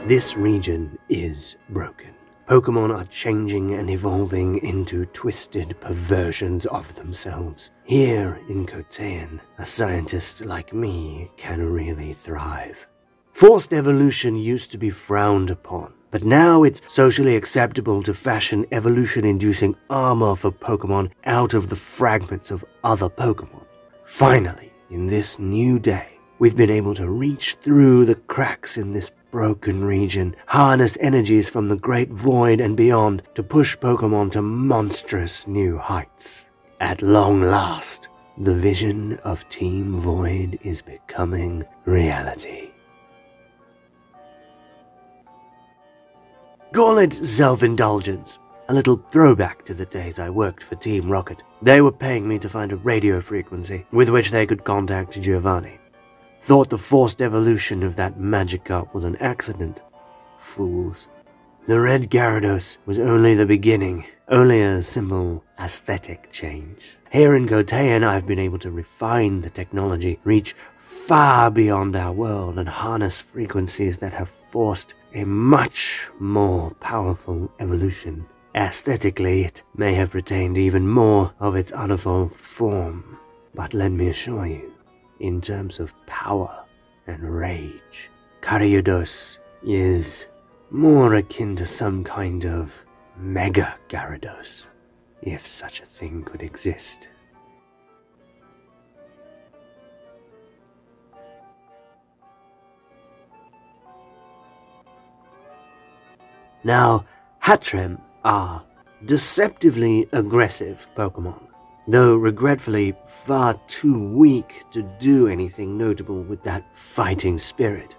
This region is broken. Pokemon are changing and evolving into twisted perversions of themselves. Here in Kotean, a scientist like me can really thrive. Forced evolution used to be frowned upon, but now it's socially acceptable to fashion evolution-inducing armor for Pokemon out of the fragments of other Pokemon. Finally, in this new day, we've been able to reach through the cracks in this broken region, harness energies from the Great Void and beyond to push Pokemon to monstrous new heights. At long last, the vision of Team Void is becoming reality. Call it self-indulgence, a little throwback to the days I worked for Team Rocket. They were paying me to find a radio frequency with which they could contact Giovanni. Thought the forced evolution of that Magikarp was an accident. Fools. The Red Gyarados was only the beginning, only a simple aesthetic change. Here in Kotean, I've been able to refine the technology, reach far beyond our world, and harness frequencies that have forced a much more powerful evolution. Aesthetically, it may have retained even more of its unevolved form, but let me assure you, in terms of power and rage, Gyarados is more akin to some kind of Mega Gyarados, if such a thing could exist. Now, Hattrem are deceptively aggressive Pokemon, though regretfully far too weak to do anything notable with that fighting spirit.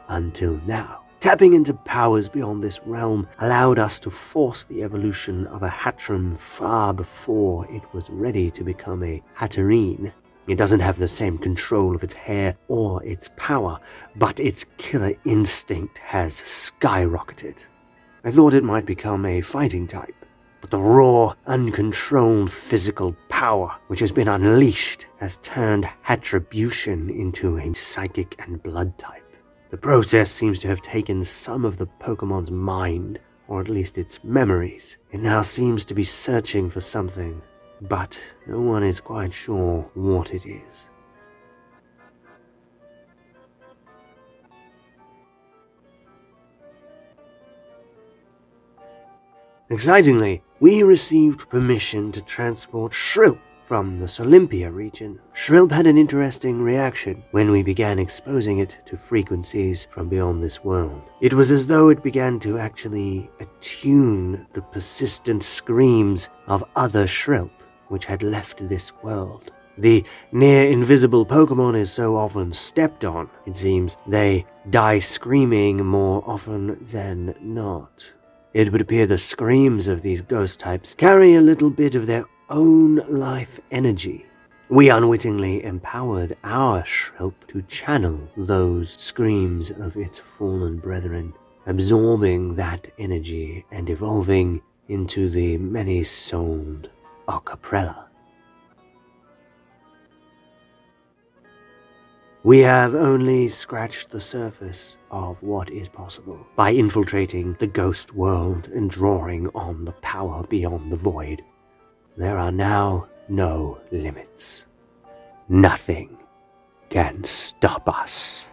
Until now, tapping into powers beyond this realm allowed us to force the evolution of a Hattrem far before it was ready to become a Hatterene. It doesn't have the same control of its hair or its power, but its killer instinct has skyrocketed. I thought it might become a fighting type, but the raw, uncontrolled physical power which has been unleashed has turned Hattribution into a psychic and blood type. The process seems to have taken some of the Pokemon's mind, or at least its memories. It now seems to be searching for something, but no one is quite sure what it is. Excitingly, we received permission to transport Shrillp from the Solympia region. Shrillp had an interesting reaction when we began exposing it to frequencies from beyond this world. It was as though it began to actually attune the persistent screams of other Shrillp which had left this world. The near-invisible Pokemon is so often stepped on, it seems they die screaming more often than not. It would appear the screams of these ghost types carry a little bit of their own life energy. We unwittingly empowered our Shrillp to channel those screams of its fallen brethren, absorbing that energy and evolving into the many-souled Ocaprella. We have only scratched the surface of what is possible by infiltrating the ghost world and drawing on the power beyond the void. There are now no limits. Nothing can stop us.